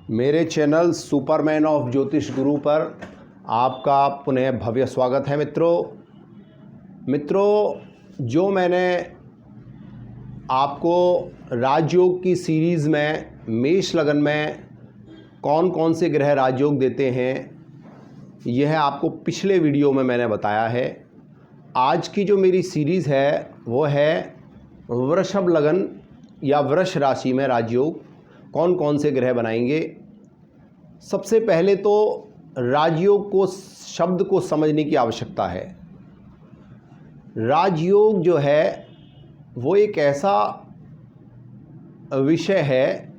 मेरे channel Superman of ज्योतिष गुरु पर आपका पुनः भव्य स्वागत है। मित्रों, जो मैंने आपको राजयोग की सीरीज़ में मेष लगन में कौन कौन से ग्रह राजयोग देते हैं, यह आपको पिछले वीडियो में मैंने बताया है। आज की जो मेरी सीरीज़ है वो है वृषभ लगन या वृष राशि में राजयोग कौन कौन से ग्रह बनाएंगे। सबसे पहले तो राजयोग को शब्द को समझने की आवश्यकता है। राजयोग जो है वो एक ऐसा विषय है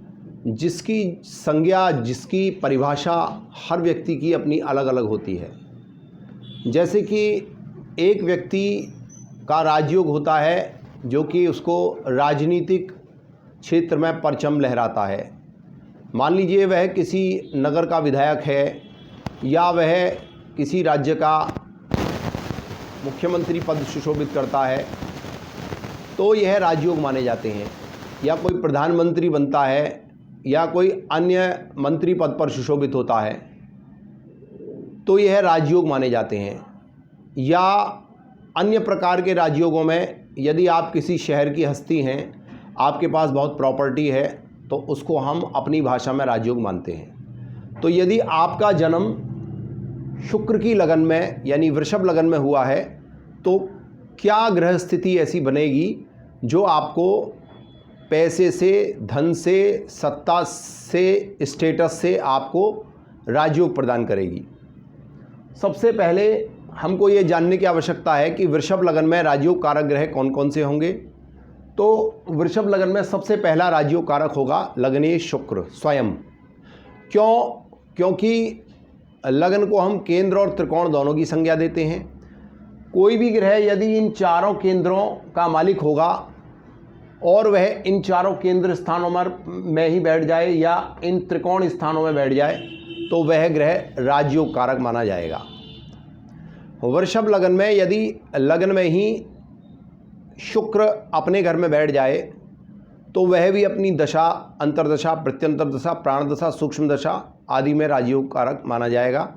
जिसकी संज्ञा, जिसकी परिभाषा हर व्यक्ति की अपनी अलग अलग होती है। जैसे कि एक व्यक्ति का राजयोग होता है जो कि उसको राजनीतिक क्षेत्र में परचम लहराता है। मान लीजिए वह किसी नगर का विधायक है या वह किसी राज्य का मुख्यमंत्री पद सुशोभित करता है, तो यह राजयोग माने जाते हैं। या कोई प्रधानमंत्री बनता है या कोई अन्य मंत्री पद पर सुशोभित होता है, तो यह राजयोग माने जाते हैं। या अन्य प्रकार के राजयोगों में यदि आप किसी शहर की हस्ती हैं, आपके पास बहुत प्रॉपर्टी है, तो उसको हम अपनी भाषा में राजयोग मानते हैं। तो यदि आपका जन्म शुक्र की लगन में यानी वृषभ लगन में हुआ है, तो क्या ग्रह स्थिति ऐसी बनेगी जो आपको पैसे से, धन से, सत्ता से, स्टेटस से आपको राजयोग प्रदान करेगी। सबसे पहले हमको ये जानने की आवश्यकता है कि वृषभ लगन में राजयोग कारक ग्रह कौन कौन से होंगे। तो वृषभ लगन में सबसे पहला राजयोग कारक होगा लग्नेश शुक्र स्वयं। क्योंकि लगन को हम केंद्र और त्रिकोण दोनों की संज्ञा देते हैं। कोई भी ग्रह यदि इन चारों केंद्रों का मालिक होगा और वह इन चारों केंद्र स्थानों में ही बैठ जाए या इन त्रिकोण स्थानों में बैठ जाए, तो वह ग्रह राजयोग कारक माना जाएगा। वृषभ लगन में यदि लगन में ही शुक्र अपने घर में बैठ जाए, तो वह भी अपनी दशा, अंतर्दशा, प्रत्यंतर दशा, प्राण दशा, सूक्ष्म दशा आदि में राजयोग कारक माना जाएगा।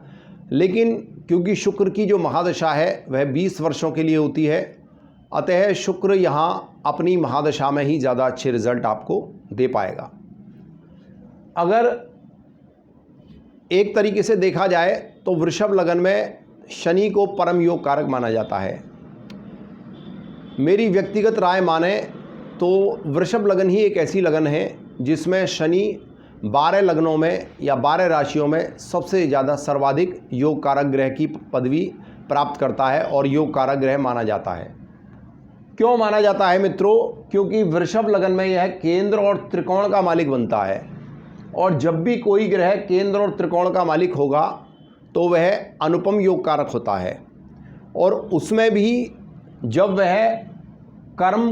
लेकिन क्योंकि शुक्र की जो महादशा है वह 20 वर्षों के लिए होती है, अतः शुक्र यहाँ अपनी महादशा में ही ज़्यादा अच्छे रिजल्ट आपको दे पाएगा। अगर एक तरीके से देखा जाए तो वृषभ लगन में शनि को परम योग कारक माना जाता है। मेरी व्यक्तिगत राय माने तो वृषभ लगन ही एक ऐसी लगन है जिसमें शनि 12 लग्नों में या 12 राशियों में सबसे ज़्यादा सर्वाधिक योग कारक ग्रह की पदवी प्राप्त करता है और योग कारक ग्रह माना जाता है। क्यों माना जाता है मित्रों? क्योंकि वृषभ लगन में यह केंद्र और त्रिकोण का मालिक बनता है, और जब भी कोई ग्रह केंद्र और त्रिकोण का मालिक होगा तो वह अनुपम योग कारक होता है। और उसमें भी जब वह कर्म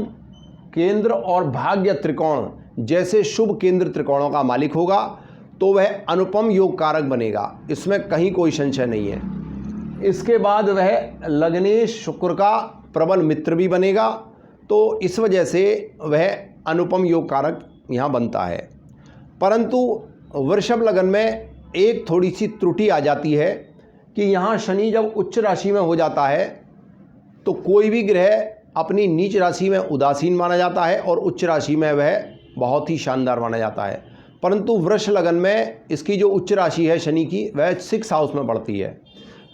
केंद्र और भाग्य त्रिकोण जैसे शुभ केंद्र त्रिकोणों का मालिक होगा, तो वह अनुपम योग कारक बनेगा, इसमें कहीं कोई संशय नहीं है। इसके बाद वह लग्नेश शुक्र का प्रबल मित्र भी बनेगा, तो इस वजह से वह अनुपम योग कारक यहाँ बनता है। परंतु वृषभ लगन में एक थोड़ी सी त्रुटि आ जाती है कि यहाँ शनि जब उच्च राशि में हो जाता है तो कोई भी ग्रह अपनी नीच राशि में उदासीन माना जाता है और उच्च राशि में वह बहुत ही शानदार माना जाता है। परंतु वृष लगन में इसकी जो उच्च राशि है शनि की, वह 6 हाउस में पड़ती है।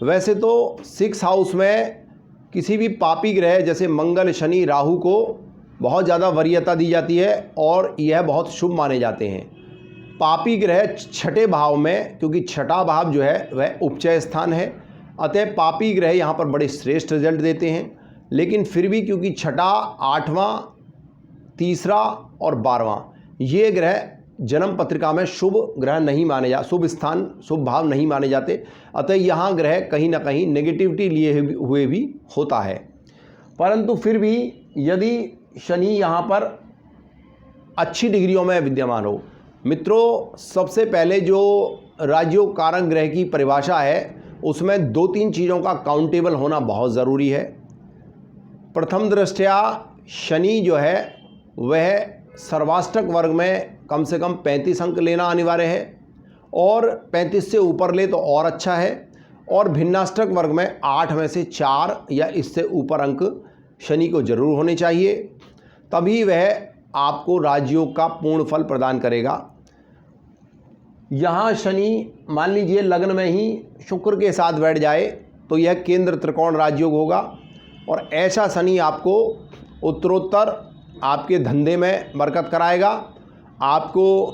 वैसे तो 6 हाउस में किसी भी पापी ग्रह जैसे मंगल, शनि, राहु को बहुत ज़्यादा वरीयता दी जाती है और यह बहुत शुभ माने जाते हैं। पापी ग्रह छठे भाव में, क्योंकि छठा भाव जो है वह उपचय स्थान है, अतः पापी ग्रह यहाँ पर बड़े श्रेष्ठ रिजल्ट देते हैं। लेकिन फिर भी क्योंकि छठा, 8वां, तीसरा और 12वां ये ग्रह जन्म पत्रिका में शुभ ग्रह नहीं माने जा, शुभ स्थान, शुभ भाव नहीं माने जाते, अतः यहाँ ग्रह कहीं ना कहीं नेगेटिविटी लिए हुए भी होता है। परंतु फिर भी यदि शनि यहाँ पर अच्छी डिग्रियों में विद्यमान हो, मित्रों सबसे पहले जो राजयोग कारक ग्रह की परिभाषा है उसमें 2-3 चीज़ों का काउंटेबल होना बहुत ज़रूरी है। प्रथम दृष्टया शनि जो है वह सर्वाष्टक वर्ग में कम से कम 35 अंक लेना अनिवार्य है और 35 से ऊपर ले तो और अच्छा है। और भिन्नाष्टक वर्ग में 8 में से 4 या इससे ऊपर अंक शनि को जरूर होने चाहिए, तभी वह आपको राजयोग का पूर्ण फल प्रदान करेगा। यहाँ शनि मान लीजिए लग्न में ही शुक्र के साथ बैठ जाए तो यह केंद्र त्रिकोण राजयोग होगा, और ऐसा शनि आपको उत्तरोत्तर आपके धंधे में बरकत कराएगा, आपको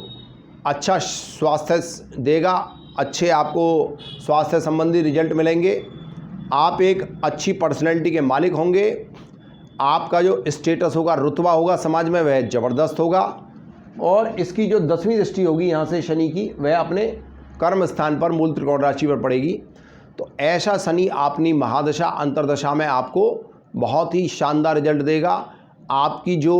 अच्छा स्वास्थ्य देगा, अच्छे आपको स्वास्थ्य संबंधी रिजल्ट मिलेंगे, आप एक अच्छी पर्सनैलिटी के मालिक होंगे, आपका जो स्टेटस होगा, रुतबा होगा समाज में वह ज़बरदस्त होगा। और इसकी जो 10वीं दृष्टि होगी यहाँ से शनि की, वह अपने कर्म स्थान पर मूल त्रिकोण राशि पर पड़ेगी। तो ऐसा शनि अपनी महादशा अंतरदशा में आपको बहुत ही शानदार रिजल्ट देगा। आपकी जो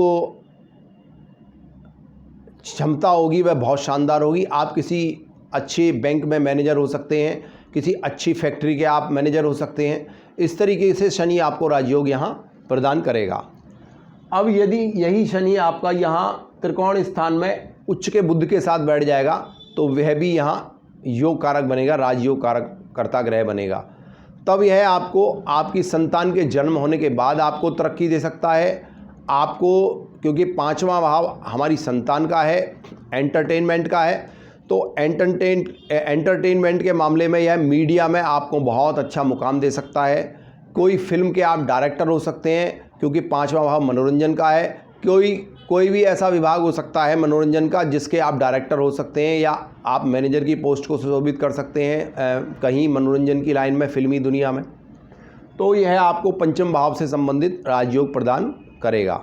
क्षमता होगी वह बहुत शानदार होगी। आप किसी अच्छे बैंक में मैनेजर हो सकते हैं, किसी अच्छी फैक्ट्री के आप मैनेजर हो सकते हैं। इस तरीके से शनि आपको राजयोग यहाँ प्रदान करेगा। अब यदि यही शनि आपका यहाँ त्रिकोण स्थान में उच्च के बुध के साथ बैठ जाएगा तो वह भी यहाँ योग कारक बनेगा, राजयोग कारक कर्ता ग्रह बनेगा। तब यह आपको आपकी संतान के जन्म होने के बाद आपको तरक्की दे सकता है। आपको, क्योंकि 5वां भाव हमारी संतान का है, एंटरटेनमेंट का है, तो एंटरटेनमेंट के मामले में यह मीडिया में आपको बहुत अच्छा मुकाम दे सकता है। कोई फिल्म के आप डायरेक्टर हो सकते हैं, क्योंकि 5वां भाव मनोरंजन का है। कोई भी ऐसा विभाग हो सकता है मनोरंजन का जिसके आप डायरेक्टर हो सकते हैं, या आप मैनेजर की पोस्ट को सुशोभित कर सकते हैं कहीं मनोरंजन की लाइन में, फिल्मी दुनिया में। तो यह आपको 5म भाव से संबंधित राजयोग प्रदान करेगा।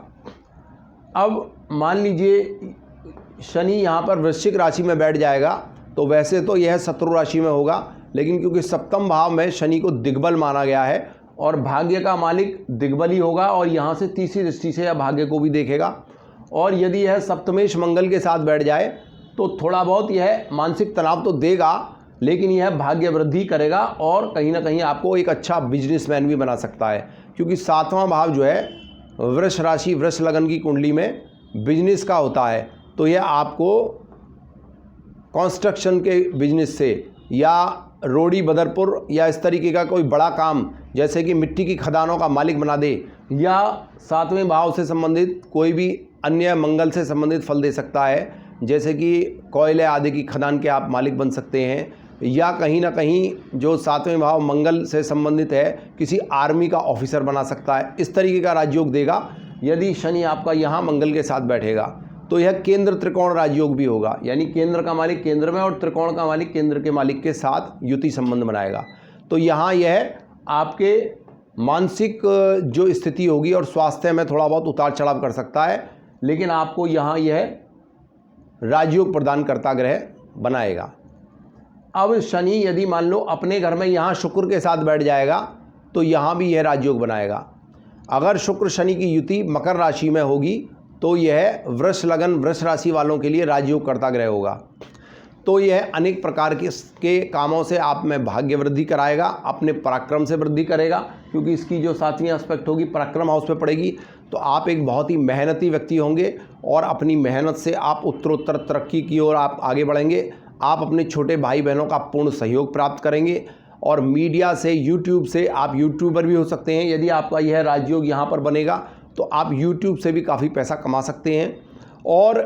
अब मान लीजिए शनि यहाँ पर वृश्चिक राशि में बैठ जाएगा तो वैसे तो यह शत्रु राशि में होगा, लेकिन क्योंकि 7म भाव में शनि को दिग्बल माना गया है और भाग्य का मालिक दिग्बल ही होगा, और यहाँ से तीसरी दृष्टि से यह भाग्य को भी देखेगा। और यदि यह सप्तमेश मंगल के साथ बैठ जाए तो थोड़ा बहुत यह मानसिक तनाव तो देगा, लेकिन यह भाग्य वृद्धि करेगा और कहीं ना कहीं आपको एक अच्छा बिजनेसमैन भी बना सकता है। क्योंकि 7वां भाव जो है वृष राशि, वृष लगन की कुंडली में बिजनेस का होता है, तो यह आपको कंस्ट्रक्शन के बिजनेस से या रोड़ी बदरपुर या इस तरीके का कोई बड़ा काम, जैसे कि मिट्टी की खदानों का मालिक बना दे, या 7वें भाव से संबंधित कोई भी अन्य मंगल से संबंधित फल दे सकता है, जैसे कि कोयले आदि की खदान के आप मालिक बन सकते हैं, या कहीं ना कहीं जो 7वें भाव मंगल से संबंधित है किसी आर्मी का ऑफिसर बना सकता है। इस तरीके का राजयोग देगा यदि शनि आपका यहाँ मंगल के साथ बैठेगा। तो यह केंद्र त्रिकोण राजयोग भी होगा, यानी केंद्र का मालिक केंद्र में और त्रिकोण का मालिक केंद्र के मालिक के साथ युति संबंध बनाएगा। तो यहाँ यह आपके मानसिक जो स्थिति होगी और स्वास्थ्य में थोड़ा बहुत उतार चढ़ाव कर सकता है, लेकिन आपको यहाँ यह राजयोग प्रदान करता ग्रह बनाएगा। अब शनि यदि मान लो अपने घर में यहाँ शुक्र के साथ बैठ जाएगा तो यहाँ भी यह राजयोग बनाएगा। अगर शुक्र शनि की युति मकर राशि में होगी तो यह वृष लगन, वृष राशि वालों के लिए राजयोग करता ग्रह होगा। तो यह अनेक प्रकार के कामों से आप में भाग्य वृद्धि कराएगा, अपने पराक्रम से वृद्धि करेगा, क्योंकि इसकी जो 7वीं एस्पेक्ट होगी पराक्रम हाउस पे पड़ेगी। तो आप एक बहुत ही मेहनती व्यक्ति होंगे और अपनी मेहनत से आप उत्तरोत्तर तरक्की की ओर आप आगे बढ़ेंगे। आप अपने छोटे भाई बहनों का पूर्ण सहयोग प्राप्त करेंगे, और मीडिया से, यूट्यूब से, आप यूट्यूबर भी हो सकते हैं। यदि आपका यह राजयोग यहाँ पर बनेगा तो आप यूट्यूब से भी काफ़ी पैसा कमा सकते हैं, और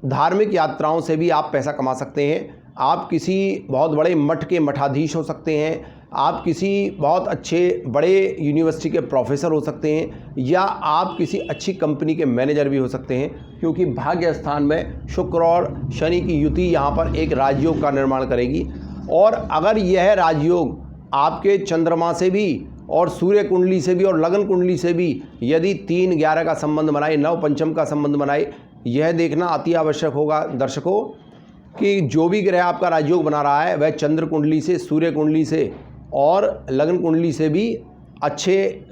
धार्मिक यात्राओं से भी आप पैसा कमा सकते हैं। आप किसी बहुत बड़े मठ के मठाधीश हो सकते हैं, आप किसी बहुत अच्छे बड़े यूनिवर्सिटी के प्रोफेसर हो सकते हैं, या आप किसी अच्छी कंपनी के मैनेजर भी हो सकते हैं, क्योंकि भाग्य स्थान में शुक्र और शनि की युति यहाँ पर एक राजयोग का निर्माण करेगी। और अगर यह राजयोग आपके चंद्रमा से भी और सूर्य कुंडली से भी और लगन कुंडली से भी यदि 3-11 का संबंध बनाए, 9-5 का संबंध बनाए, यह देखना अति आवश्यक होगा दर्शकों कि जो भी ग्रह आपका राजयोग बना रहा है वह चंद्र कुंडली से, सूर्य कुंडली से और लगन कुंडली से भी अच्छे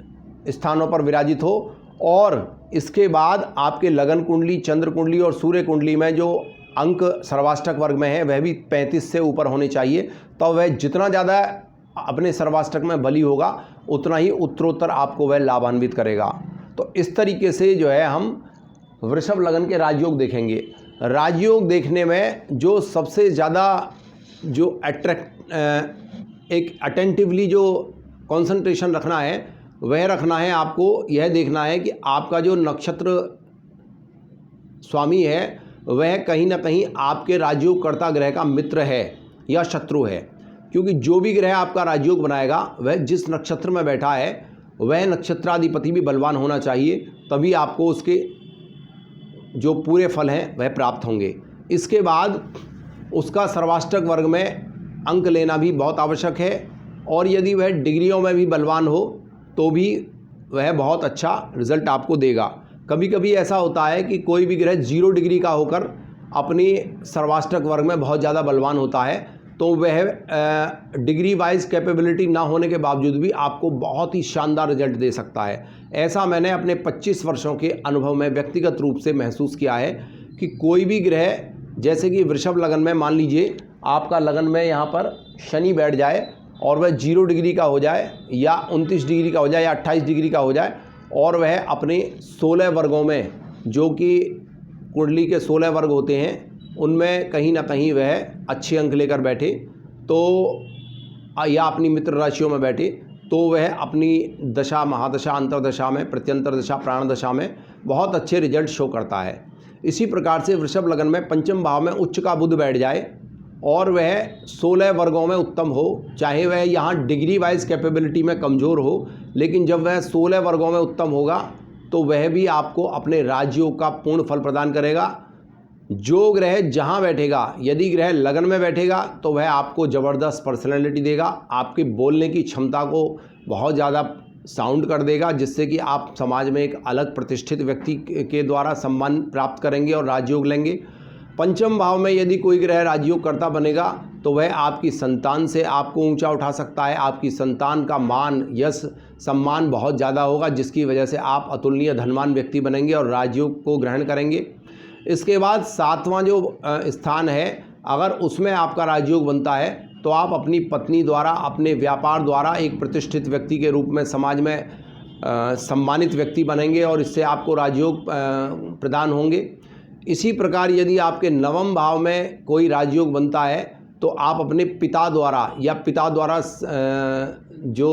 स्थानों पर विराजित हो। और इसके बाद आपके लगन कुंडली, चंद्र कुंडली और सूर्य कुंडली में जो अंक सर्वाष्टक वर्ग में है वह भी 35 से ऊपर होने चाहिए। तो वह जितना ज़्यादा अपने सर्वाष्टक में बली होगा उतना ही उत्तरोत्तर आपको वह लाभान्वित करेगा। तो इस तरीके से जो है हम वृषभ लगन के राजयोग देखेंगे। राजयोग देखने में जो सबसे ज़्यादा जो एक अटेंटिवली जो कंसंट्रेशन रखना है वह रखना है। आपको यह देखना है कि आपका जो नक्षत्र स्वामी है वह कहीं ना कहीं आपके राजयोगकर्ता ग्रह का मित्र है या शत्रु है, क्योंकि जो भी ग्रह आपका राजयोग बनाएगा वह जिस नक्षत्र में बैठा है वह नक्षत्राधिपति भी बलवान होना चाहिए, तभी आपको उसके जो पूरे फल हैं वह प्राप्त होंगे। इसके बाद उसका सर्वाष्टक वर्ग में अंक लेना भी बहुत आवश्यक है, और यदि वह डिग्रियों में भी बलवान हो तो भी वह बहुत अच्छा रिजल्ट आपको देगा। कभी कभी ऐसा होता है कि कोई भी ग्रह 0 डिग्री का होकर अपनी सर्वाष्टक वर्ग में बहुत ज़्यादा बलवान होता है, तो वह डिग्री वाइज कैपेबिलिटी ना होने के बावजूद भी आपको बहुत ही शानदार रिजल्ट दे सकता है। ऐसा मैंने अपने 25 वर्षों के अनुभव में व्यक्तिगत रूप से महसूस किया है कि कोई भी ग्रह, जैसे कि वृषभ लगन में मान लीजिए आपका लगन में यहाँ पर शनि बैठ जाए और वह 0 डिग्री का हो जाए या 29 डिग्री का हो जाए या 28 डिग्री का हो जाए, और वह अपने 16 वर्गों में, जो कि कुंडली के 16 वर्ग होते हैं, उनमें कहीं ना कहीं वह अच्छे अंक लेकर बैठे, तो या अपनी मित्र राशियों में बैठे, तो वह अपनी दशा, महादशा, अंतरदशा में, प्रत्यंतर दशा, प्राण दशा में बहुत अच्छे रिजल्ट शो करता है। इसी प्रकार से वृषभ लगन में पंचम भाव में उच्च का बुध बैठ जाए और वह 16 वर्गों में उत्तम हो, चाहे वह यहाँ डिग्री वाइज कैपेबिलिटी में कमज़ोर हो, लेकिन जब वह 16 वर्गों में उत्तम होगा तो वह भी आपको अपने राजयोग का पूर्ण फल प्रदान करेगा। जो ग्रह जहाँ बैठेगा, यदि ग्रह लगन में बैठेगा तो वह आपको ज़बरदस्त पर्सनैलिटी देगा, आपके बोलने की क्षमता को बहुत ज़्यादा साउंड कर देगा, जिससे कि आप समाज में एक अलग प्रतिष्ठित व्यक्ति के द्वारा सम्मान प्राप्त करेंगे और राजयोग लेंगे। पंचम भाव में यदि कोई ग्रह राजयोग करता बनेगा तो वह आपकी संतान से आपको ऊंचा उठा सकता है। आपकी संतान का मान, यश, सम्मान बहुत ज़्यादा होगा, जिसकी वजह से आप अतुलनीय धनवान व्यक्ति बनेंगे और राजयोग को ग्रहण करेंगे। इसके बाद 7वां जो स्थान है, अगर उसमें आपका राजयोग बनता है तो आप अपनी पत्नी द्वारा, अपने व्यापार द्वारा एक प्रतिष्ठित व्यक्ति के रूप में समाज में सम्मानित व्यक्ति बनेंगे और इससे आपको राजयोग प्रदान होंगे। इसी प्रकार यदि आपके 9वें भाव में कोई राजयोग बनता है तो आप अपने पिता द्वारा या पिता द्वारा जो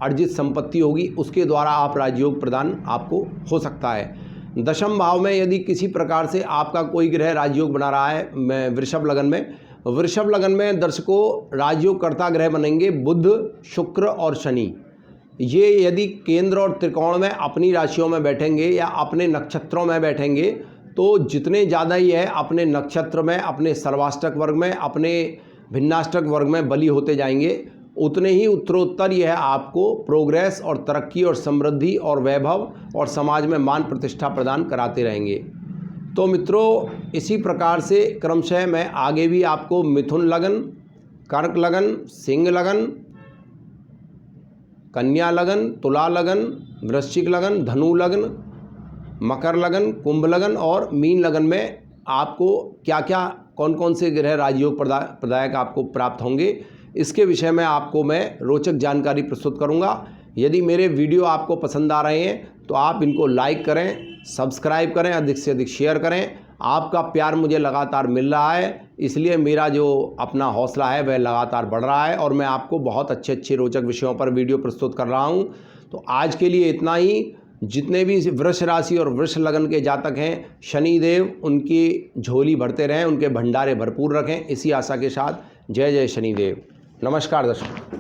अर्जित संपत्ति होगी उसके द्वारा आप राजयोग प्रदान आपको हो सकता है। 10वें भाव में यदि किसी प्रकार से आपका कोई ग्रह राजयोग बना रहा है वृषभ लगन में दर्शकों राजयोगकर्ता ग्रह बनेंगे बुध, शुक्र और शनि। ये यदि केंद्र और त्रिकोण में अपनी राशियों में बैठेंगे या अपने नक्षत्रों में बैठेंगे तो जितने ज़्यादा ही है अपने नक्षत्र में, अपने सर्वाष्टक वर्ग में, अपने भिन्नाष्टक वर्ग में बली होते जाएंगे, उतने ही उत्तरोत्तर यह आपको प्रोग्रेस और तरक्की और समृद्धि और वैभव और समाज में मान प्रतिष्ठा प्रदान कराते रहेंगे। तो मित्रों, इसी प्रकार से क्रमशः मैं आगे भी आपको मिथुन लगन, कर्क लगन, सिंह लगन, कन्या लगन, तुला लगन, वृश्चिक लगन, धनु लगन, मकर लगन, कुंभ लगन और मीन लगन में आपको क्या क्या, कौन कौन से ग्रह राजयोग प्रदायक आपको प्राप्त होंगे, इसके विषय में आपको मैं रोचक जानकारी प्रस्तुत करूंगा। यदि मेरे वीडियो आपको पसंद आ रहे हैं तो आप इनको लाइक करें, सब्सक्राइब करें, अधिक से अधिक शेयर करें। आपका प्यार मुझे लगातार मिल रहा है, इसलिए मेरा जो अपना हौसला है वह लगातार बढ़ रहा है और मैं आपको बहुत अच्छे अच्छे रोचक विषयों पर वीडियो प्रस्तुत कर रहा हूं। तो आज के लिए इतना ही। जितने भी वृष राशि और वृष लगन के जातक हैं, शनिदेव उनकी झोली भरते रहें, उनके भंडारे भरपूर रखें, इसी आशा के साथ जय जय शनिदेव। नमस्कार दर्शकों।